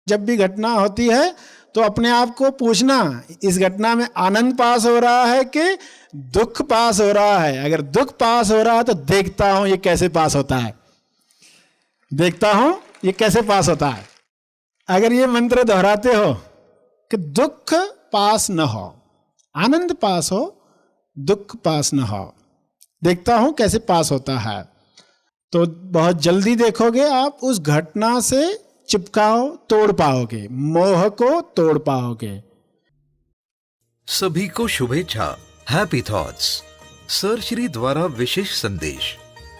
जब भी घटना होती है तो अपने आप को पूछना, इस घटना में आनंद पास हो रहा है कि दुख पास हो रहा है। अगर दुख पास हो रहा है तो देखता हूं ये कैसे पास होता है, देखता हूं ये कैसे पास होता है। अगर ये मंत्र दोहराते हो कि दुख पास न हो, आनंद पास हो, दुख पास न हो, देखता हूं कैसे पास होता है, तो बहुत जल्दी देखोगे आप उस घटना से चिपकाओ तोड़ पाओगे, मोह को तोड़ पाओगे। सभी को शुभेच्छा, हैप्पी थॉट्स। सर श्री द्वारा विशेष संदेश,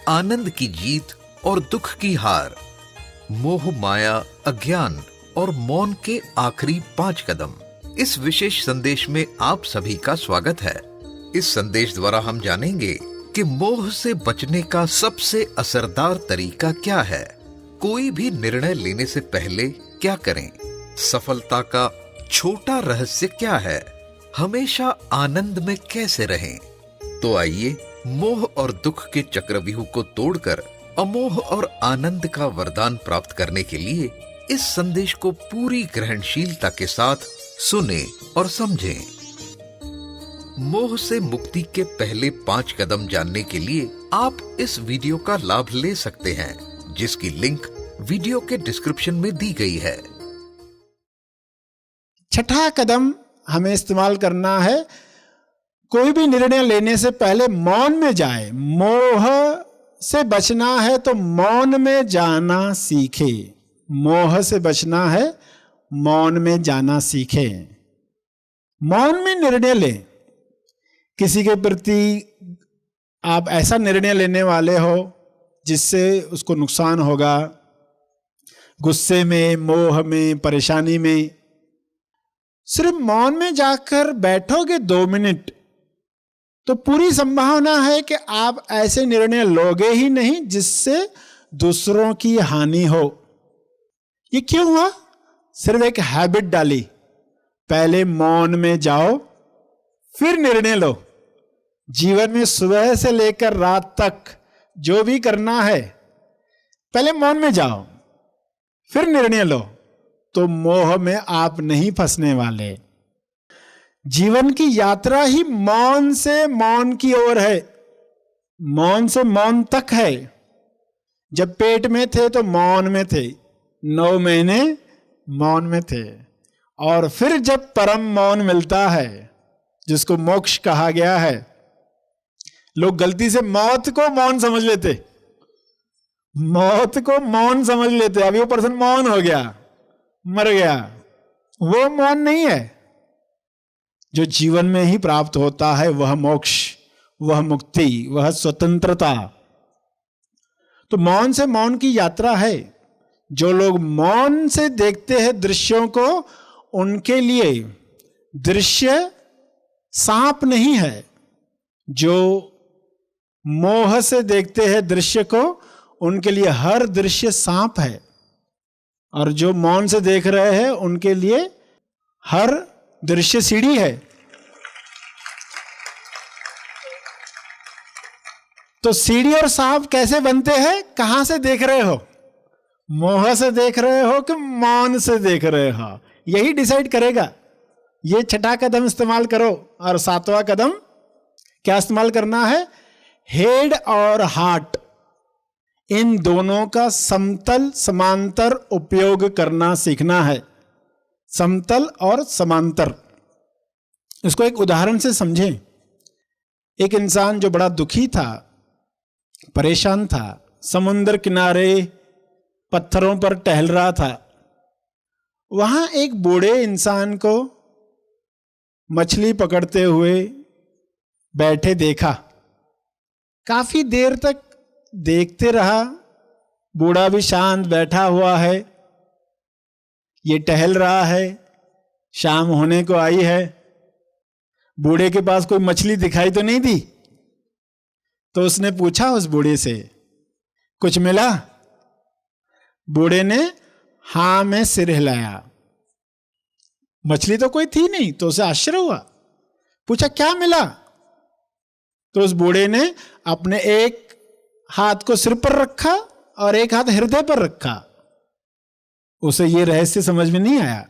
आनंद की जीत और दुख की हार, मोह माया अज्ञान और मौन के आखिरी 5 कदम। इस विशेष संदेश में आप सभी का स्वागत है। इस संदेश द्वारा हम जानेंगे कि मोह से बचने का सबसे असरदार तरीका क्या है, कोई भी निर्णय लेने से पहले क्या करें, सफलता का छोटा रहस्य क्या है, हमेशा आनंद में कैसे रहें। तो आइए मोह और दुख के चक्रव्यूह को तोड़कर अमोह और आनंद का वरदान प्राप्त करने के लिए इस संदेश को पूरी ग्रहणशीलता के साथ सुने और समझें। मोह से मुक्ति के पहले 5 कदम जानने के लिए आप इस वीडियो का लाभ ले सकते हैं, जिसकी लिंक वीडियो के डिस्क्रिप्शन में दी गई है। छठा कदम हमें इस्तेमाल करना है, कोई भी निर्णय लेने से पहले मौन में जाए। मोह से बचना है तो मौन में जाना सीखे, मोह से बचना है मौन में जाना सीखे। मौन में निर्णय लें। किसी के प्रति आप ऐसा निर्णय लेने वाले हो जिससे उसको नुकसान होगा, गुस्से में, मोह में, परेशानी में, सिर्फ मौन में जाकर बैठोगे 2 मिनट तो पूरी संभावना है कि आप ऐसे निर्णय लोगे ही नहीं जिससे दूसरों की हानि हो। ये क्यों हुआ? सिर्फ एक हैबिट डाली, पहले मौन में जाओ फिर निर्णय लो। जीवन में सुबह से लेकर रात तक जो भी करना है पहले मौन में जाओ फिर निर्णय लो, तो मोह में आप नहीं फंसने वाले। जीवन की यात्रा ही मौन से मौन की ओर है, मौन से मौन तक है। जब पेट में थे तो मौन में थे, 9 महीने मौन में थे, और फिर जब परम मौन मिलता है जिसको मोक्ष कहा गया है, लोग गलती से मौत को मौन समझ लेते, मौत को मौन समझ लेते। अभी वो पर्सन मौन हो गया, मर गया, वो मौन नहीं है। जो जीवन में ही प्राप्त होता है वह मोक्ष, वह मुक्ति, वह स्वतंत्रता। तो मौन से मौन की यात्रा है। जो लोग मौन से देखते हैं दृश्यों को, उनके लिए दृश्य सांप नहीं है। जो मोह से देखते हैं दृश्य को, उनके लिए हर दृश्य सांप है, और जो मौन से देख रहे हैं उनके लिए हर दृश्य सीढ़ी है। तो सीढ़ी और सांप कैसे बनते हैं? कहां से देख रहे हो? मोह से देख रहे हो कि मौन से देख रहे हो? यही डिसाइड करेगा। ये छठा कदम इस्तेमाल करो। और 7वां कदम क्या इस्तेमाल करना है? हेड और हार्ट, इन दोनों का समतल समांतर उपयोग करना सीखना है। समतल और समांतर, इसको एक उदाहरण से समझें। एक इंसान जो बड़ा दुखी था, परेशान था, समुद्र किनारे पत्थरों पर टहल रहा था। वहां एक बूढ़े इंसान को मछली पकड़ते हुए बैठे देखा। काफी देर तक देखते रहा। बूढ़ा भी शांत बैठा हुआ है, ये टहल रहा है, शाम होने को आई है। बूढ़े के पास कोई मछली दिखाई तो नहीं दी। तो उसने पूछा उस बूढ़े से, कुछ मिला? बूढ़े ने हां में सिर हिलाया। मछली तो कोई थी नहीं, तो उसे आश्चर्य हुआ। पूछा क्या मिला? तो उस बूढ़े ने अपने एक हाथ को सिर पर रखा और एक हाथ हृदय पर रखा। उसे ये रहस्य समझ में नहीं आया।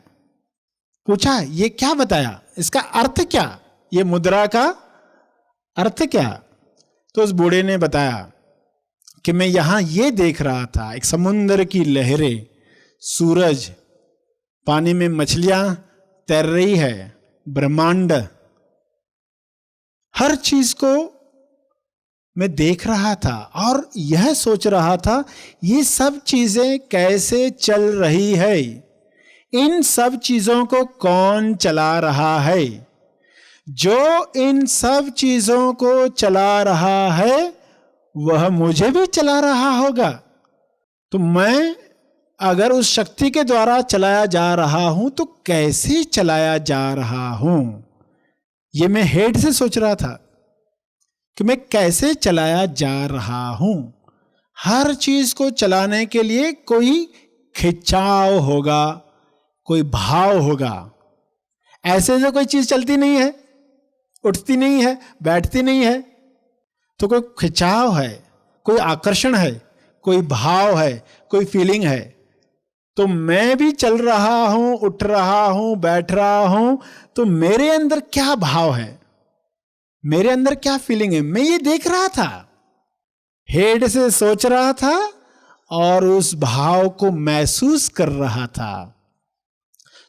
पूछा ये क्या बताया, इसका अर्थ क्या, ये मुद्रा का अर्थ क्या? तो उस बूढ़े ने बताया कि मैं यहां ये देख रहा था, एक समुद्र की लहरें, सूरज, पानी में मछलियां तैर रही है, ब्रह्मांड, हर चीज को मैं देख रहा था और यह सोच रहा था ये सब चीजें कैसे चल रही है, इन सब चीजों को कौन चला रहा है? जो इन सब चीजों को चला रहा है वह मुझे भी चला रहा होगा। तो मैं अगर उस शक्ति के द्वारा चलाया जा रहा हूं तो कैसे चलाया जा रहा हूं? ये मैं हेड से सोच रहा था कि मैं कैसे चलाया जा रहा हूं। हर चीज को चलाने के लिए कोई खिंचाव होगा, कोई भाव होगा। ऐसे जो कोई चीज चलती नहीं है, उठती नहीं है, बैठती नहीं है, तो कोई खिंचाव है, कोई आकर्षण है, कोई भाव है, कोई फीलिंग है। तो मैं भी चल रहा हूं, उठ रहा हूं, बैठ रहा हूं, तो मेरे अंदर क्या भाव है, मेरे अंदर क्या फीलिंग है, मैं ये देख रहा था, हेड से सोच रहा था और उस भाव को महसूस कर रहा था।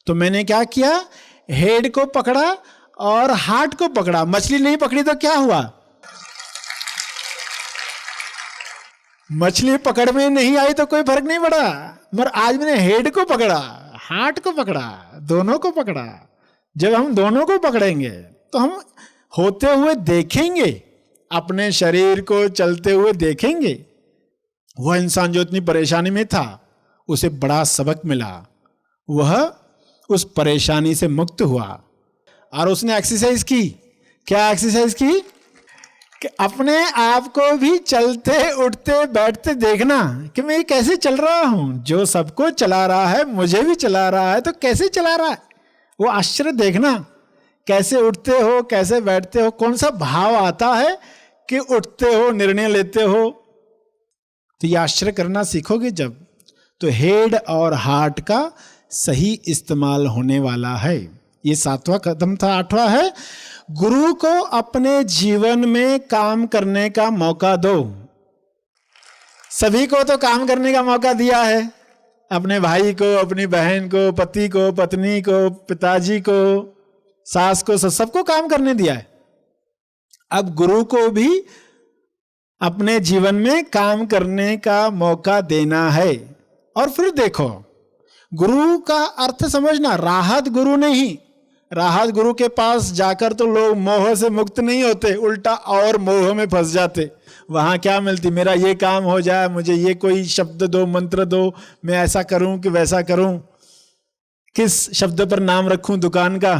तो मैंने क्या किया, हेड को पकड़ा और हार्ट को पकड़ा। मछली नहीं पकड़ी तो क्या हुआ, मछली पकड़ में नहीं आई तो कोई फर्क नहीं पड़ा, मगर आज मैंने हेड को पकड़ा, हार्ट को पकड़ा, दोनों को पकड़ा। जब हम दोनों को पकड़ेंगे तो हम होते हुए देखेंगे, अपने शरीर को चलते हुए देखेंगे। वह इंसान जो इतनी परेशानी में था उसे बड़ा सबक मिला, वह उस परेशानी से मुक्त हुआ और उसने एक्सरसाइज की। क्या एक्सरसाइज की? कि अपने आप को भी चलते उठते बैठते देखना कि मैं ये कैसे चल रहा हूं। जो सबको चला रहा है मुझे भी चला रहा है, तो कैसे चला रहा है वो आश्चर्य देखना। कैसे उठते हो, कैसे बैठते हो, कौन सा भाव आता है कि उठते हो, निर्णय लेते हो। तो ये आश्चर्य करना सीखोगे जब, तो हेड और हार्ट का सही इस्तेमाल होने वाला है। ये 7वां कदम था। 8वां है, गुरु को अपने जीवन में काम करने का मौका दो। सभी को तो काम करने का मौका दिया है, अपने भाई को, अपनी बहन को, पति को, पत्नी को, पिताजी को, सास को, सबको काम करने दिया है। अब गुरु को भी अपने जीवन में काम करने का मौका देना है। और फिर देखो, गुरु का अर्थ समझना, राहत गुरु नहीं। राहत गुरु के पास जाकर तो लोग मोह से मुक्त नहीं होते, उल्टा और मोह में फंस जाते। वहां क्या मिलती, मेरा ये काम हो जाए, मुझे ये कोई शब्द दो, मंत्र दो, मैं ऐसा करूं कि वैसा करूं, किस शब्द पर नाम रखूं दुकान का।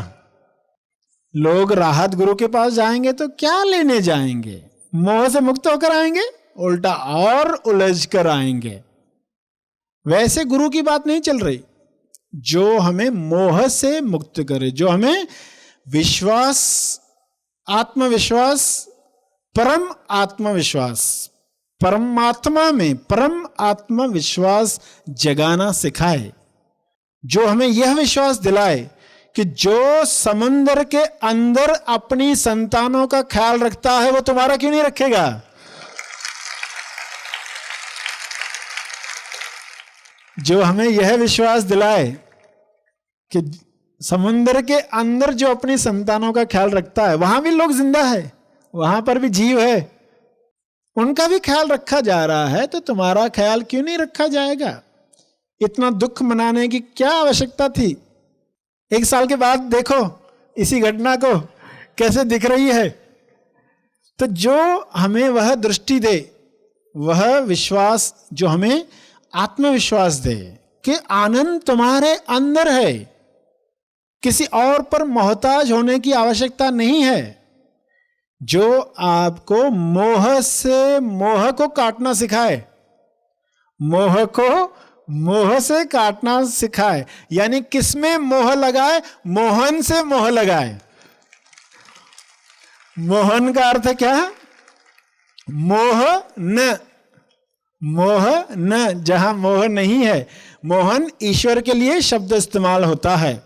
लोग राहत गुरु के पास जाएंगे तो क्या लेने जाएंगे, मोह से मुक्त होकर आएंगे, उल्टा और उलझ कर आएंगे। वैसे गुरु की बात नहीं चल रही, जो हमें मोह से मुक्त करे, जो हमें विश्वास, आत्मविश्वास, परम आत्मविश्वास, परमात्मा में परम आत्मविश्वास जगाना सिखाए, जो हमें यह विश्वास दिलाए कि जो समुद्र के अंदर अपनी संतानों का ख्याल रखता है वो तुम्हारा क्यों नहीं रखेगा। जो हमें यह विश्वास दिलाए कि समुद्र के अंदर जो अपनी संतानों का ख्याल रखता है, वहां भी लोग जिंदा है, वहां पर भी जीव है, उनका भी ख्याल रखा जा रहा है, तो तुम्हारा ख्याल क्यों नहीं रखा जाएगा। इतना दुख मनाने की क्या आवश्यकता थी। 1 साल के बाद देखो इसी घटना को कैसे दिख रही है। तो जो हमें वह दृष्टि दे, वह विश्वास, जो हमें आत्मविश्वास दे कि आनंद तुम्हारे अंदर है, किसी और पर मोहताज होने की आवश्यकता नहीं है। जो आपको मोह से, मोह को काटना सिखाए, मोह को मोह से काटना सिखाए, यानी किसमें मोह लगाए, मोहन से मोह लगाए। मोहन का अर्थ क्या है, मोह न, मोह न, जहां मोह नहीं है। मोहन ईश्वर के लिए शब्द इस्तेमाल होता है।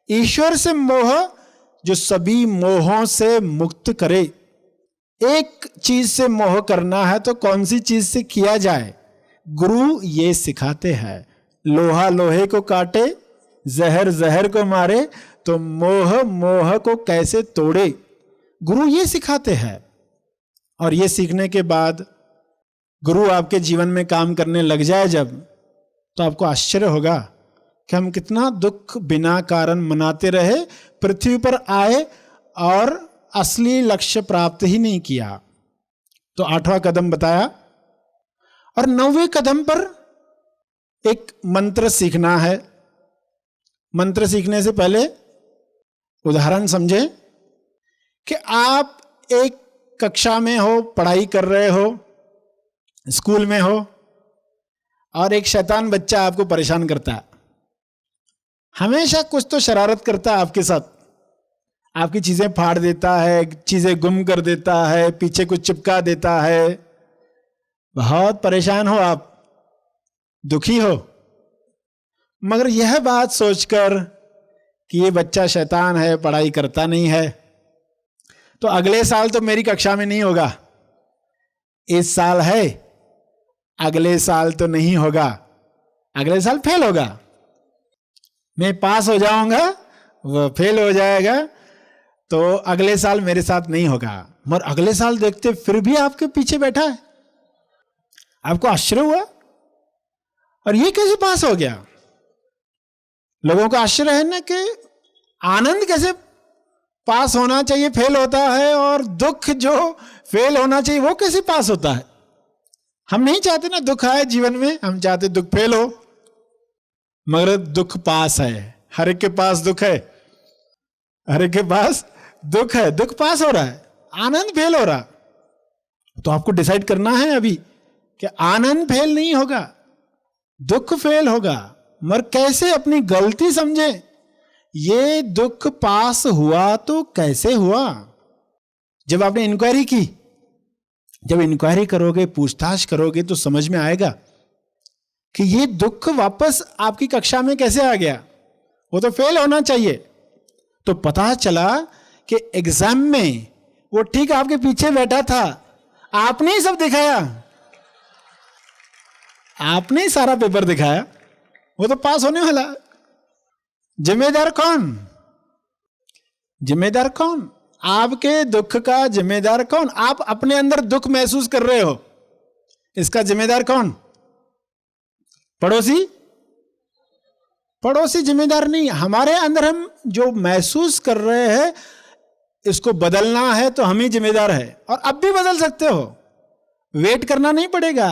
ईश्वर से मोह जो सभी मोहों से मुक्त करे। एक चीज से मोह करना है तो कौन सी चीज से किया जाए? गुरु ये सिखाते हैं। लोहा लोहे को काटे, जहर जहर को मारे, तो मोह मोह को कैसे तोड़े, गुरु ये सिखाते हैं। और ये सीखने के बाद गुरु आपके जीवन में काम करने लग जाए जब, तो आपको आश्चर्य होगा कि हम कितना दुख बिना कारण मनाते रहे, पृथ्वी पर आए और असली लक्ष्य प्राप्त ही नहीं किया। तो 8वां कदम बताया। और 9वें कदम पर एक मंत्र सीखना है। मंत्र सीखने से पहले उदाहरण समझें कि आप एक कक्षा में हो, पढ़ाई कर रहे हो, स्कूल में हो, और एक शैतान बच्चा आपको परेशान करता है। हमेशा कुछ तो शरारत करता है आपके साथ, आपकी चीजें फाड़ देता है, चीजें गुम कर देता है, पीछे कुछ चिपका देता है। बहुत परेशान हो आप, दुखी हो, मगर यह बात सोचकर कि ये बच्चा शैतान है, पढ़ाई करता नहीं है, तो अगले साल तो मेरी कक्षा में नहीं होगा। इस साल है, अगले साल तो नहीं होगा, अगले साल फेल होगा। मैं पास हो जाऊंगा, वह फेल हो जाएगा, तो अगले साल मेरे साथ नहीं होगा। मगर अगले साल देखते फिर भी आपके पीछे बैठा है। आपको आश्चर्य हुआ, और ये कैसे पास हो गया? लोगों को आश्चर्य है ना कि आनंद कैसे पास होना चाहिए फेल होता है, और दुख जो फेल होना चाहिए वो कैसे पास होता है। हम नहीं चाहते ना दुख आए जीवन में, हम चाहते दुख फेल हो, मगर दुख पास है। हर एक के पास दुख है, हर एक के पास दुख है, दुख पास हो रहा है, आनंद फेल हो रहा। तो आपको डिसाइड करना है अभी कि आनंद फेल नहीं होगा, दुख फेल होगा। मगर कैसे अपनी गलती समझे, ये दुख पास हुआ तो कैसे हुआ? जब आपने इंक्वायरी की, जब इंक्वायरी करोगे, पूछताछ करोगे, तो समझ में आएगा कि ये दुख वापस आपकी कक्षा में कैसे आ गया। वो तो फेल होना चाहिए। तो पता चला कि एग्जाम में वो ठीक आपके पीछे बैठा था, आपने ही सब दिखाया, आपने ही सारा पेपर दिखाया, वो तो पास होने वाला। जिम्मेदार कौन? जिम्मेदार कौन? आपके दुख का जिम्मेदार कौन? आप अपने अंदर दुख महसूस कर रहे हो, इसका जिम्मेदार कौन? पड़ोसी? पड़ोसी जिम्मेदार नहीं। हमारे अंदर हम जो महसूस कर रहे हैं, इसको बदलना है तो हम ही जिम्मेदार है। और अब भी बदल सकते हो, वेट करना नहीं पड़ेगा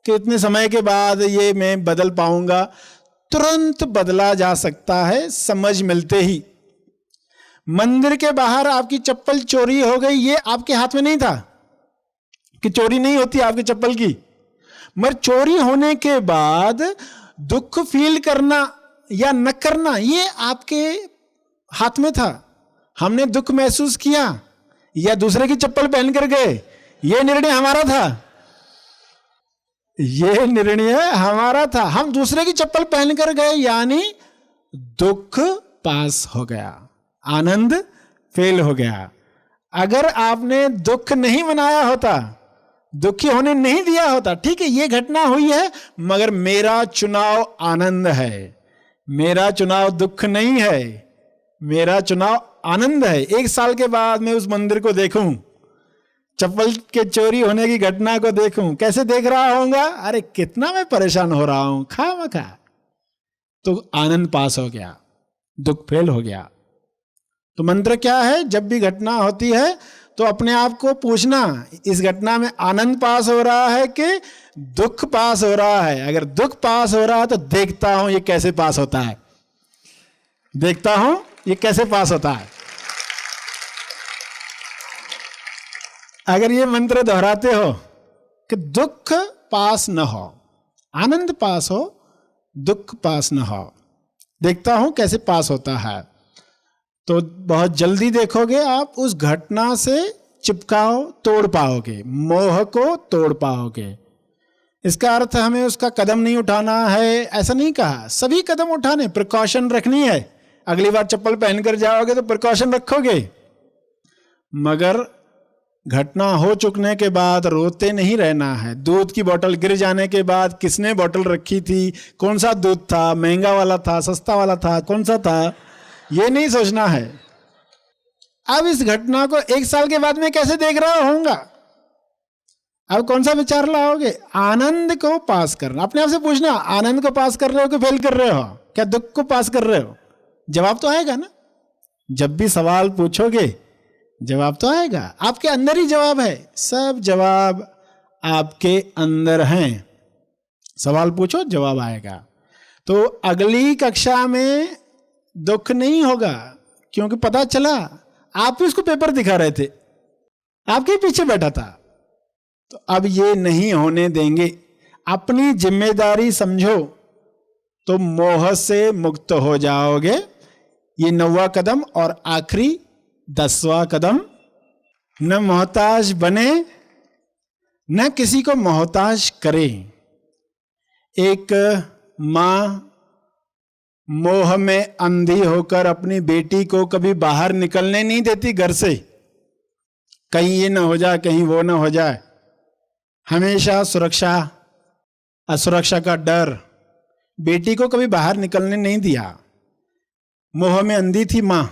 कि इतने समय के बाद ये मैं बदल पाऊंगा। तुरंत बदला जा सकता है समझ मिलते ही। मंदिर के बाहर आपकी चप्पल चोरी हो गई, ये आपके हाथ में नहीं था कि चोरी नहीं होती आपकी चप्पल की, मगर चोरी होने के बाद दुख फील करना या न करना ये आपके हाथ में था। हमने दुख महसूस किया या दूसरे की चप्पल पहन कर गए, ये निर्णय हमारा था, ये निर्णय हमारा था। हम दूसरे की चप्पल पहन कर गए, यानी दुख पास हो गया, आनंद फेल हो गया। अगर आपने दुख नहीं मनाया होता, दुखी होने नहीं दिया होता, ठीक है ये घटना हुई है, मगर मेरा चुनाव आनंद है, मेरा चुनाव दुख नहीं है, मेरा चुनाव आनंद है। 1 साल के बाद मैं उस मंदिर को देखूं, चप्पल के चोरी होने की घटना को देखूं, कैसे देख रहा होऊंगा, अरे कितना मैं परेशान हो रहा हूं खामखा। तो आनंद पास हो गया, दुख फेल हो गया। तो मंत्र क्या है? जब भी घटना होती है तो अपने आप को पूछना, इस घटना में आनंद पास हो रहा है कि दुख पास हो रहा है। अगर दुख पास हो रहा है तो देखता हूं ये कैसे पास होता है, देखता हूं ये कैसे पास होता है। अगर ये मंत्र दोहराते हो कि दुख पास न हो, आनंद पास हो, दुख पास न हो, देखता हूं कैसे पास होता है, तो बहुत जल्दी देखोगे आप उस घटना से चिपकाओ तोड़ पाओगे, मोह को तोड़ पाओगे। इसका अर्थ हमें उसका कदम नहीं उठाना है ऐसा नहीं कहा, सभी कदम उठाने, प्रिकॉशन रखनी है। अगली बार चप्पल पहनकर जाओगे तो प्रिकॉशन रखोगे, मगर घटना हो चुकने के बाद रोते नहीं रहना है। दूध की बोतल गिर जाने के बाद किसने बोतल रखी थी, कौन सा दूध था, महंगा वाला था, सस्ता वाला था, कौन सा था, ये नहीं सोचना है। अब इस घटना को 1 साल के बाद में कैसे देख रहा होऊंगा, अब कौन सा विचार लाओगे? आनंद को पास करना। अपने आप से पूछना, आनंद को पास कर रहे हो कि फेल कर रहे हो, क्या दुख को पास कर रहे हो? जवाब तो आएगा ना, जब भी सवाल पूछोगे जवाब तो आएगा। आपके अंदर ही जवाब है, सब जवाब आपके अंदर हैं। सवाल पूछो जवाब आएगा। तो अगली कक्षा में दुख नहीं होगा, क्योंकि पता चला आप भी उसको पेपर दिखा रहे थे, आपके पीछे बैठा था। तो अब ये नहीं होने देंगे। अपनी जिम्मेदारी समझो तो मोह से मुक्त हो जाओगे। ये 9वां कदम। और आखिरी 10वां कदम, न मोहताज बने न किसी को मोहताज करे। एक मां मोह में अंधी होकर अपनी बेटी को कभी बाहर निकलने नहीं देती घर से, कहीं ये ना हो जाए, कहीं वो ना हो जाए। हमेशा सुरक्षा असुरक्षा का डर, बेटी को कभी बाहर निकलने नहीं दिया। मोह में अंधी थी मां,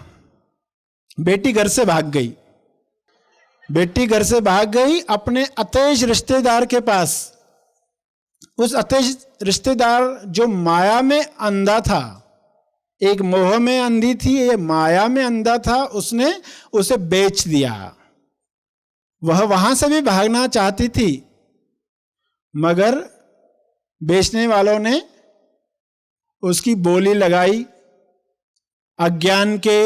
बेटी घर से भाग गई। बेटी घर से भाग गई अपने अतेज रिश्तेदार के पास। उस अतेज रिश्तेदार जो माया में अंधा था, एक मोह में अंधी थी, ये माया में अंधा था, उसने उसे बेच दिया। वह वहां से भी भागना चाहती थी, मगर बेचने वालों ने उसकी बोली लगाई। अज्ञान के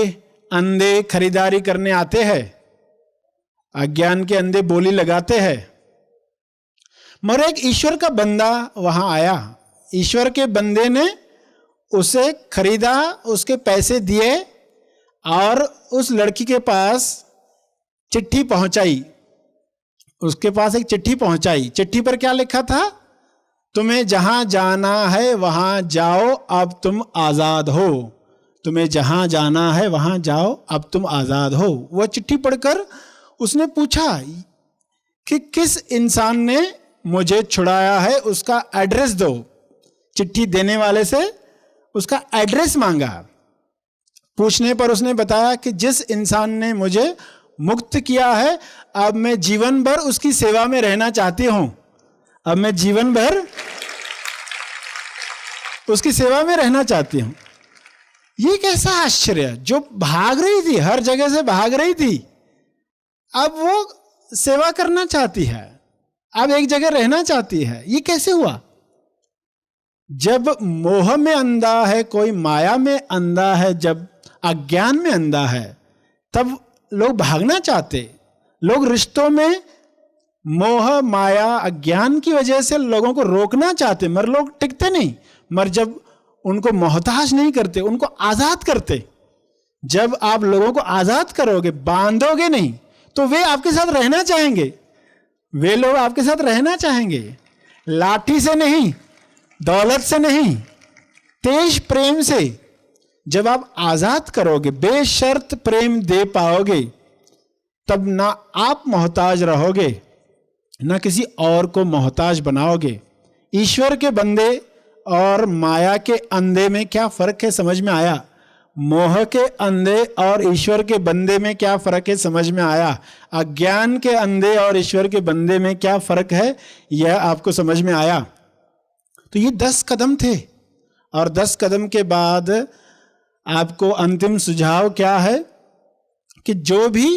अंधे खरीदारी करने आते हैं, अज्ञान के अंधे बोली लगाते हैं। मगर एक ईश्वर का बंदा वहां आया, ईश्वर के बंदे ने उसे खरीदा, उसके पैसे दिए और उस लड़की के पास चिट्ठी पहुंचाई। उसके पास एक चिट्ठी पहुंचाई। चिट्ठी पर क्या लिखा था? तुम्हें जहां जाना है वहां जाओ, अब तुम आजाद हो। तुम्हें जहां जाना है वहां जाओ, अब तुम आजाद हो। वह चिट्ठी पढ़कर उसने पूछा कि किस इंसान ने मुझे छुड़ाया है, उसका एड्रेस दो। चिट्ठी देने वाले से उसका एड्रेस मांगा। पूछने पर उसने बताया कि जिस इंसान ने मुझे मुक्त किया है, अब मैं जीवन भर उसकी सेवा में रहना चाहती हूं। अब मैं जीवन भर उसकी सेवा में रहना चाहती हूं। ये कैसा आश्चर्य! जो भाग रही थी, हर जगह से भाग रही थी, अब वो सेवा करना चाहती है, अब एक जगह रहना चाहती है। ये कैसे हुआ? जब मोह में अंधा है कोई, माया में अंधा है, जब अज्ञान में अंधा है, तब लोग भागना चाहते। लोग रिश्तों में मोह माया अज्ञान की वजह से लोगों को रोकना चाहते, मगर लोग टिकते नहीं। मगर जब उनको मोहताज नहीं करते, उनको आजाद करते, जब आप लोगों को आजाद करोगे, बांधोगे नहीं, तो वे आपके साथ रहना चाहेंगे। वे लोग आपके साथ रहना चाहेंगे, लाठी से नहीं, दौलत से नहीं, तेज प्रेम से। जब आप आजाद करोगे, बेशर्त प्रेम दे पाओगे, तब ना आप मोहताज रहोगे, ना किसी और को मोहताज बनाओगे। ईश्वर के बंदे और माया के अंधे में क्या फर्क है, समझ में आया? मोह के अंधे और ईश्वर के बंदे में क्या फर्क है, समझ में आया? अज्ञान के अंधे और ईश्वर के बंदे में क्या फर्क है, यह आपको समझ में आया? तो ये 10 कदम थे। और 10 कदम के बाद आपको अंतिम सुझाव क्या है कि जो भी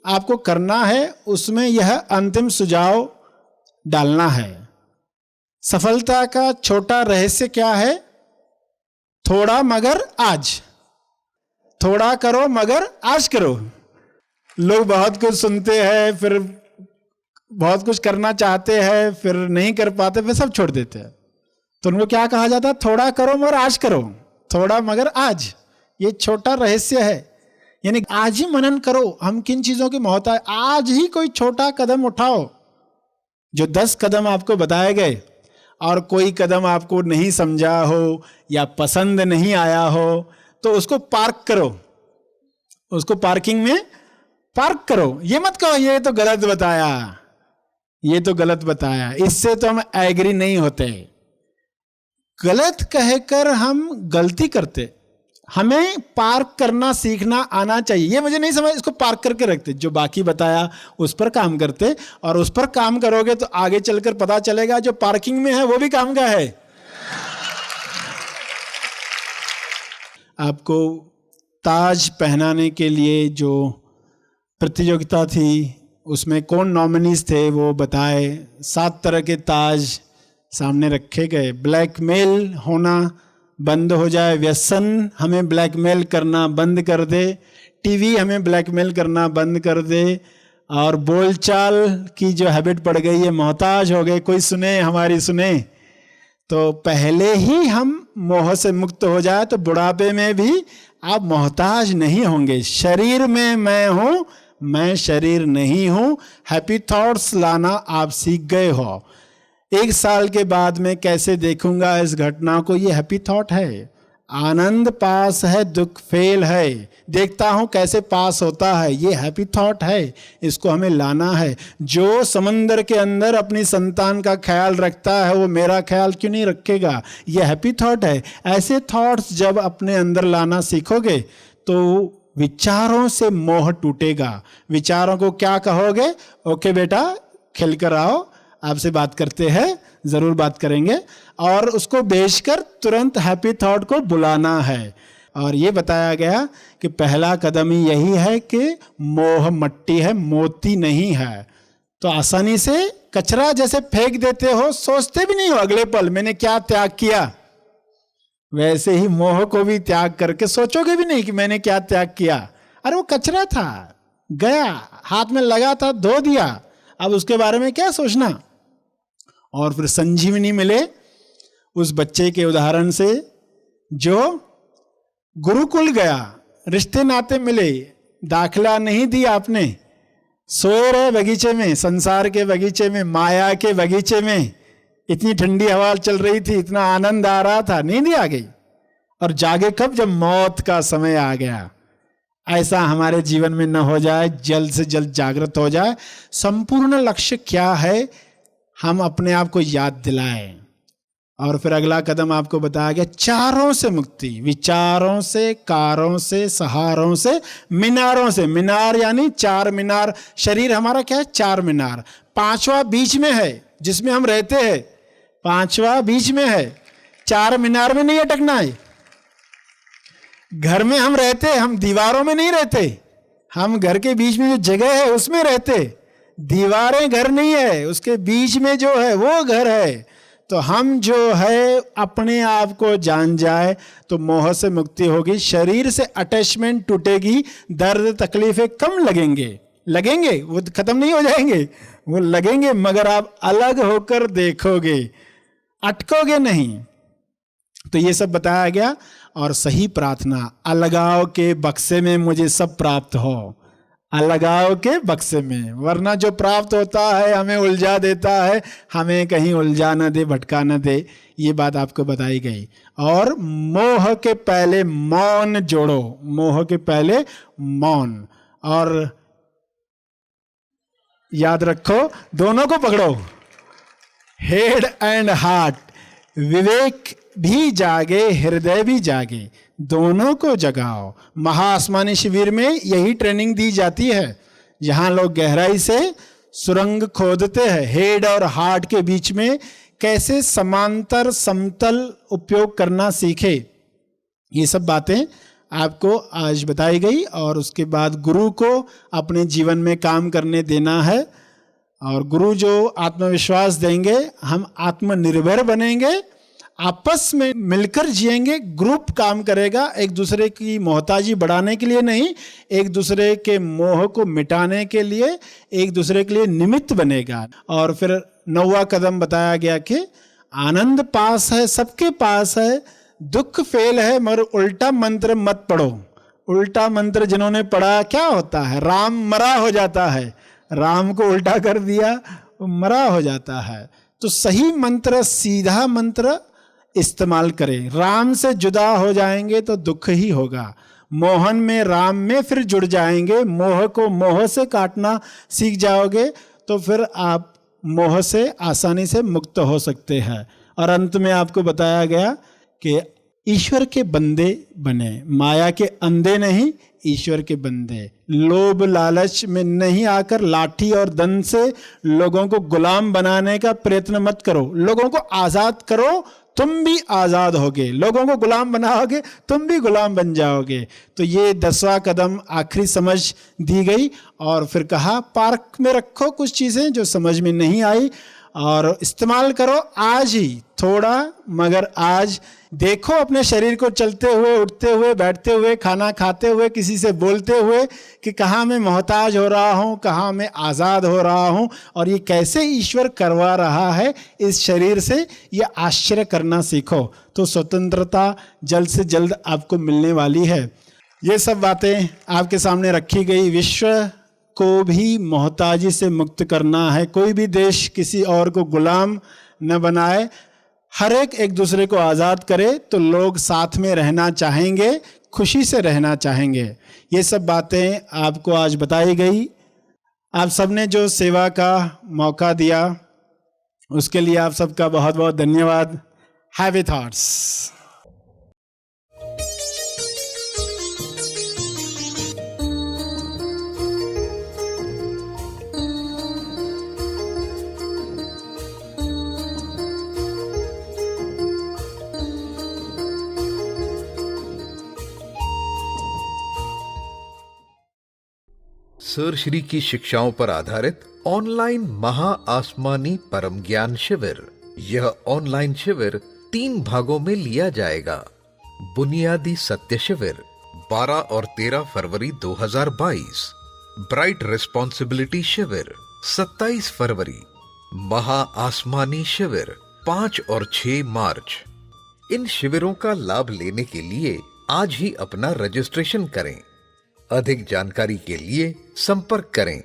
आपको करना है उसमें यह अंतिम सुझाव डालना है। सफलता का छोटा रहस्य क्या है? थोड़ा मगर आज। थोड़ा करो मगर आज करो। लोग बहुत कुछ सुनते हैं, फिर बहुत कुछ करना चाहते हैं, फिर नहीं कर पाते, फिर सब छोड़ देते हैं। तो उनको क्या कहा जाता है? थोड़ा करो मगर आज करो। थोड़ा मगर आज, ये छोटा रहस्य है। यानी आज ही मनन करो, हम किन चीजों की मोहताज, आज ही कोई छोटा कदम उठाओ। जो 10 कदम आपको बताए गए, और कोई कदम आपको नहीं समझा हो या पसंद नहीं आया हो तो उसको पार्क करो, उसको पार्किंग में पार्क करो। ये मत कहो ये तो गलत बताया, ये तो गलत बताया, इससे तो हम एग्री नहीं होते। गलत कहकर हम गलती करते। हमें पार्क करना सीखना आना चाहिए। ये मुझे नहीं समझ, इसको पार्क करके रखते, जो बाकी बताया उस पर काम करते, और उस पर काम करोगे तो आगे चलकर पता चलेगा जो पार्किंग में है वो भी काम का है। आपको ताज पहनाने के लिए जो प्रतियोगिता थी उसमें कौन नॉमिनीज थे वो बताए। 7 तरह के ताज सामने रखे गए। ब्लैकमेल होना बंद हो जाए, व्यसन हमें ब्लैकमेल करना बंद कर दे, टीवी हमें ब्लैकमेल करना बंद कर दे, और बोलचाल की जो हैबिट पड़ गई है, मोहताज हो गए, कोई सुने हमारी सुने। तो पहले ही हम मोह से मुक्त हो जाए तो बुढ़ापे में भी आप मोहताज नहीं होंगे। शरीर में मैं हूं, मैं शरीर नहीं हूं। हैप्पी थॉट्स लाना आप सीख गए हो। 1 साल के बाद मैं कैसे देखूंगा इस घटना को, ये हैप्पी थॉट है। आनंद पास है, दुख फेल है, देखता हूं कैसे पास होता है, ये हैप्पी थॉट है। इसको हमें लाना है। जो समंदर के अंदर अपनी संतान का ख्याल रखता है वो मेरा ख्याल क्यों नहीं रखेगा, ये हैप्पी थॉट है। ऐसे थॉट्स जब अपने अंदर लाना सीखोगे तो विचारों से मोह टूटेगा। विचारों को क्या कहोगे, ओके बेटा खेल कर आओ, आपसे बात करते हैं, जरूर बात करेंगे, और उसको बेचकर तुरंत हैप्पी थॉट को बुलाना है। और ये बताया गया कि पहला कदम ही यही है कि मोह मट्टी है, मोती नहीं है। तो आसानी से कचरा जैसे फेंक देते हो, सोचते भी नहीं हो अगले पल मैंने क्या त्याग किया, वैसे ही मोह को भी त्याग करके सोचोगे भी नहीं कि मैंने क्या त्याग किया। अरे वो कचरा था, गया, हाथ में लगा था, धो दिया, अब उसके बारे में क्या सोचना। और फिर संजीवनी मिले उस बच्चे के उदाहरण से जो गुरुकुल गया, रिश्ते नाते मिले, दाखिला नहीं दिया आपने, सोए रहे बगीचे में, संसार के बगीचे में, माया के बगीचे में। इतनी ठंडी हवा चल रही थी, इतना आनंद आ रहा था, नींद आ गई। और जागे कब, जब मौत का समय आ गया। ऐसा हमारे जीवन में न हो जाए, जल्द से जल्द जागृत हो जाए। संपूर्ण लक्ष्य क्या है हम अपने आप को याद दिलाएं। और फिर अगला कदम आपको बताया गया, चारों से मुक्ति, विचारों से, कारों से, सहारों से, मीनारों से। मीनार यानी 4 मीनार। शरीर हमारा क्या है, 4 मीनार। 5वां बीच में है जिसमें हम रहते हैं, 5वां बीच में है। 4 मीनार में नहीं अटकना है। घर में हम रहते, हम दीवारों में नहीं रहते, हम घर के बीच में जो जगह है उसमें रहते। दीवारें घर नहीं है, उसके बीच में जो है वो घर है। तो हम जो है अपने आप को जान जाए तो मोह से मुक्ति होगी, शरीर से अटैचमेंट टूटेगी, दर्द तकलीफें कम लगेंगे, वो खत्म नहीं हो जाएंगे, वो लगेंगे, मगर आप अलग होकर देखोगे, अटकोगे नहीं। तो ये सब बताया गया। और सही प्रार्थना, अलगाव के बक्से में मुझे सब प्राप्त हो, अलगाव के बक्से में, वरना जो प्राप्त होता है हमें उलझा देता है, हमें कहीं उलझा न दे, भटका न दे। ये बात आपको बताई गई। और मोह के पहले मौन जोड़ो, मोह के पहले मौन। और याद रखो, दोनों को पकड़ो, हेड एंड हार्ट। विवेक भी जागे, हृदय भी जागे, दोनों को जगाओ। महाआसमानी शिविर में यही ट्रेनिंग दी जाती है, जहां लोग गहराई से सुरंग खोदते हैं। हेड और हार्ट के बीच में कैसे समांतर समतल उपयोग करना सीखे, ये सब बातें आपको आज बताई गई। और उसके बाद गुरु को अपने जीवन में काम करने देना है। और गुरु जो आत्मविश्वास देंगे, हम आत्मनिर्भर बनेंगे, आपस में मिलकर जिएंगे, ग्रुप काम करेगा, एक दूसरे की मोहताजी बढ़ाने के लिए नहीं, एक दूसरे के मोह को मिटाने के लिए, एक दूसरे के लिए निमित्त बनेगा। और फिर 9वां कदम बताया गया कि आनंद पास है, सबके पास है, दुख फेल है, मगर उल्टा मंत्र मत पढ़ो। उल्टा मंत्र जिन्होंने पढ़ा, क्या होता है, राम मरा हो जाता है, राम को उल्टा कर दिया, मरा हो जाता है। तो सही मंत्र, सीधा मंत्र इस्तेमाल करें। राम से जुदा हो जाएंगे तो दुख ही होगा, मोहन में राम में फिर जुड़ जाएंगे, मोह को मोह से काटना सीख जाओगे तो फिर आप मोह से आसानी से मुक्त हो सकते हैं। और अंत में आपको बताया गया कि ईश्वर के बंदे बने, माया के अंधे नहीं, ईश्वर के बंदे। लोभ लालच में नहीं आकर लाठी और दंड से लोगों को गुलाम बनाने का प्रयत्न मत करो, लोगों को आजाद करो, तुम भी आजाद होगे। लोगों को गुलाम बनाओगे, तुम भी गुलाम बन जाओगे। तो ये 10वां कदम आखिरी समझ दी गई। और फिर कहा पार्क में रखो कुछ चीज़ें जो समझ में नहीं आई और इस्तेमाल करो आज ही, थोड़ा मगर आज। देखो अपने शरीर को चलते हुए, उठते हुए, बैठते हुए, खाना खाते हुए, किसी से बोलते हुए कि कहाँ मैं मोहताज हो रहा हूँ, कहाँ मैं आज़ाद हो रहा हूँ, और ये कैसे ईश्वर करवा रहा है इस शरीर से, ये आश्चर्य करना सीखो। तो स्वतंत्रता जल्द से जल्द आपको मिलने वाली है। ये सब बातें आपके सामने रखी गई। विश्व को भी मोहताजी से मुक्त करना है, कोई भी देश किसी और को गुलाम न बनाए, हर एक दूसरे को आज़ाद करे तो लोग साथ में रहना चाहेंगे, खुशी से रहना चाहेंगे। ये सब बातें आपको आज बताई गई। आप सबने जो सेवा का मौका दिया उसके लिए आप सबका बहुत बहुत धन्यवाद। Heavy thoughts. सर श्री की शिक्षाओं पर आधारित ऑनलाइन महा आसमानी परम ज्ञान शिविर। यह ऑनलाइन शिविर 3 भागों में लिया जाएगा। बुनियादी सत्य शिविर 12 और 13 फरवरी 2022, ब्राइट रिस्पॉन्सिबिलिटी शिविर 27 फरवरी, महा आसमानी शिविर 5 और 6 मार्च। इन शिविरों का लाभ लेने के लिए आज ही अपना रजिस्ट्रेशन करें। अधिक जानकारी के लिए संपर्क करें